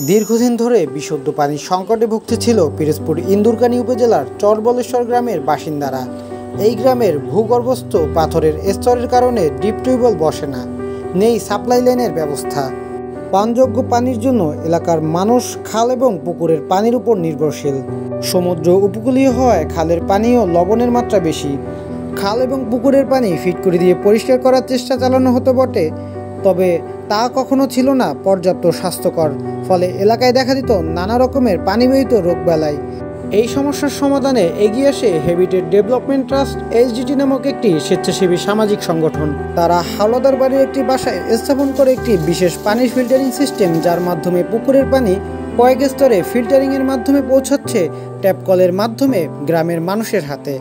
দীর্ঘদিন ধরে বিশুদ্ধ পানির সংকটে ভুগতেছিল পিরোজপুর ইন্দুরকানী উপজেলার চরবলেশ্বর গ্রামের বাসিন্দারা। এই গ্রামের ভূগর্ভস্থ পাথরের স্তরের কারণে ডিপ টিউবওয়েল বসে না, নেই সাপ্লাই লাইনের ব্যবস্থা। পানযোগ্য পানির জন্য এলাকার মানুষ খাল এবং পুকুরের পানির উপর নির্ভরশীল। সমুদ্র উপকূলীয় হওয়ায় খালের পানিও লবণের মাত্রা বেশি। খাল এবং পুকুরের পানি ফিটকুরি দিয়ে পরিষ্কার করার চেষ্টা চালানো হতো বটে, তবে তা কখনো ছিল না পর্যাপ্ত স্বাস্থ্যকর। ফলে এলাকায় দেখা দিত নানা রকমের পানিবাহিত রোগবালাই। এই সমস্যার সমাধানে এগিয়ে আসে হ্যাবিটেট ডেভেলপমেন্ট ট্রাস্ট এইচডিটি নামক একটি স্বেচ্ছাসেবী সামাজিক সংগঠন। তারা হাওলাদার বাড়ির একটি বাসায় স্থাপন করে একটি বিশেষ পানির ফিল্টারিং সিস্টেম, যার মাধ্যমে পুকুরের পানি কয়েক স্তরে ফিল্টারিংয়ের মাধ্যমে পৌঁছাচ্ছে ট্যাপ কলের মাধ্যমে গ্রামের মানুষের হাতে।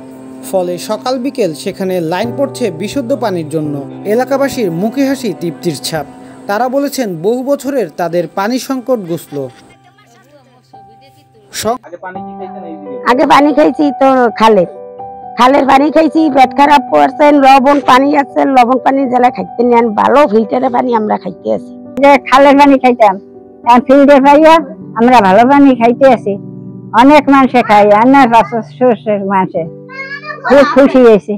ফলে সকাল বিকেল সেখানে লাইন পড়ছে বিশুদ্ধ পানির জন্য। এলাকাবাসীর মুখে হাসি, তৃপ্তির ছাপ। তারা বলেছেন বহু বছরের তাদের পানি সংকট ঘুচল। আগে পানি খাইছি তো খালের পানি খাইছি, পেট খারাপ করছে, লবণ পানি আছে, লবণ পানি জ্বালা খাইতে নেন, ভালো ফিল্টারের পানি আমরা খাইতে আছি। খালের পানি খাইতাম, ফিল্টার পাইয়া আমরা ভালো পানি খাইতে আছি। অনেক মানুষে খাই, অনেক মানুষে খুব খুশি হয়েছে।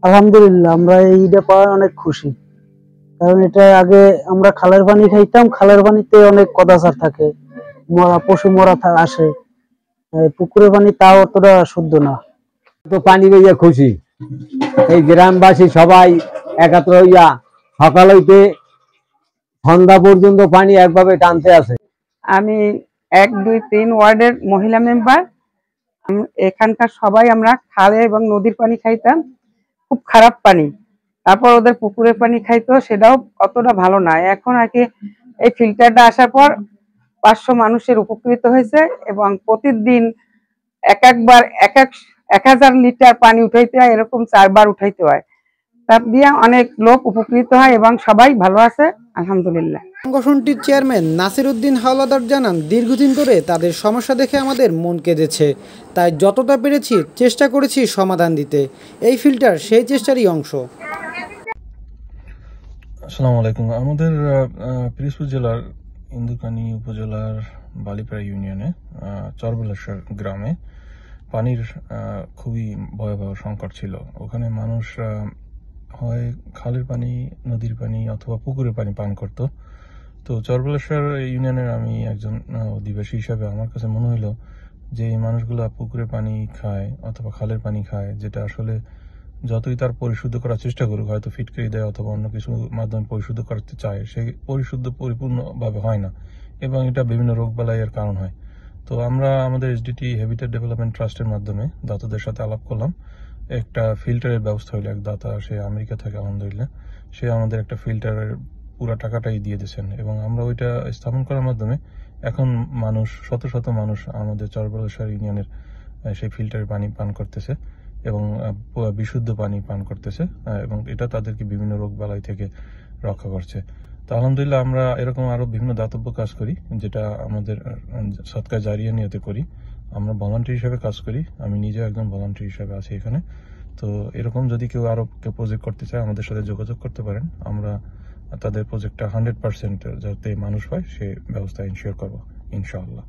আলহামদুলিল্লাহ, আমরা এইটা পাওয়ার অনেক খুশি। কারণ এটা আগে আমরা খালের পানি খাইতাম, খালের পানিতে অনেক কদাচার থাকে, মরা পশু মরা আসে। পুকুরের পানি তাও অতটা শুদ্ধ না। তো পানি পেয়ে খুশি, এই গ্রামবাসী সবাই একাত্র হইয়া সকাল হইতে সন্ধ্যা পর্যন্ত পানি একভাবে টানতে আছে। আমি 1, 2, 3 ওয়ার্ডের মহিলা মেম্বার। এখানকার সবাই আমরা খালে এবং নদীর পানি খাইতাম, খুব খারাপ পানি। তারপর ওদের পুকুরের পানি খাইতো, সেটাও অতটা ভালো না। এখন আর কি এই ফিল্টারটা আসার পর 500 মানুষের উপকৃত হয়েছে এবং প্রতিদিন একবার 1000 লিটার পানি উঠাইতে হয়, এরকম 4 বার উঠাইতে হয়। তার দিয়ে অনেক লোক উপকৃত হয় এবং সবাই ভালো আছে, আলহামদুলিল্লাহ। সংগঠনটির চেয়ারম্যান নাসির উদ্দিন হাওলাদার জানান, দীর্ঘদিন ধরে তাদের সমস্যা দেখে আমাদের মন কেঁদেছে, তাই যতটা পেরেছি চেষ্টা করেছি সমাধান দিতে। এই ফিল্টার সেই চেষ্টারই অংশ। আসসালামু আলাইকুম। আমাদের পিরোজপুর জেলার ইন্দুরকানী উপজেলার বালিপাড়া ইউনিয়নে চরবলেশ্বর গ্রামে পানির খুবই ভয়াবহ সংকট ছিল। ওখানে মানুষ হয় খালের পানি, নদীর পানি অথবা পুকুরের পানি পান করত। তো চরবলেশ্বর ইউনিয়নের আমি একজন অধিবাসী হিসাবে আমার কাছে মনে হলো যে এই মানুষগুলা পুকুরের পানি খায় অথবা খালের পানি খায়, যেটা আসলে যতই তার পরিশুদ্ধ করার চেষ্টা করুক, হয়তো ফিটকারি দেয় অথবা অন্য কিছু মাধ্যমে পরিশুদ্ধ করতে চায়, সে পরিশুদ্ধ পরিপূর্ণভাবে হয় না এবং এটা বিভিন্ন রোগবালাইয়ের কারণ হয়। তো আমরা আমাদের এইচডিটি হ্যাবিটেট ডেভেলপমেন্ট ট্রাস্টের মাধ্যমে দাতাদের সাথে আলাপ করলাম। একটা ফিল্টারের ব্যবস্থা হইলো। এক দাতা, সে আমেরিকা থেকে, আলহামদুলিল্লাহ, সে আমাদের একটা ফিল্টারের পুরো টাকাটাই দিয়ে দিয়েছেন এবং আমরা ওইটা স্থাপন করার মাধ্যমে এখন মানুষ, শত শত মানুষ আমাদের চরবলেশ্বর ইউনিয়নের সেই ফিল্টারের পানি পান করতেছে এবং বিশুদ্ধ পানি পান করতেছে এবং এটা তাদেরকে বিভিন্ন রোগ বালাই থেকে রক্ষা করছে। তো আলহামদুলিল্লাহ, আমরা এরকম আরো বিভিন্ন দাতব্য কাজ করি, যেটা আমাদের সৎকার জারিয়া নিয়তে করি। আমরা ভলান্টিয়ার হিসেবে কাজ করি, আমি নিজেও একজন ভলান্টিয়ার হিসেবে আছি এখানে। তো এরকম যদি কেউ আরো প্রজেক্ট করতে চায় আমাদের সাথে যোগাযোগ করতে পারেন। আমরা তাদের প্রজেক্টটা 100% যাতে মানুষ পায় সে ব্যবস্থা ইনশিওর করবো ইনশাআল্লাহ।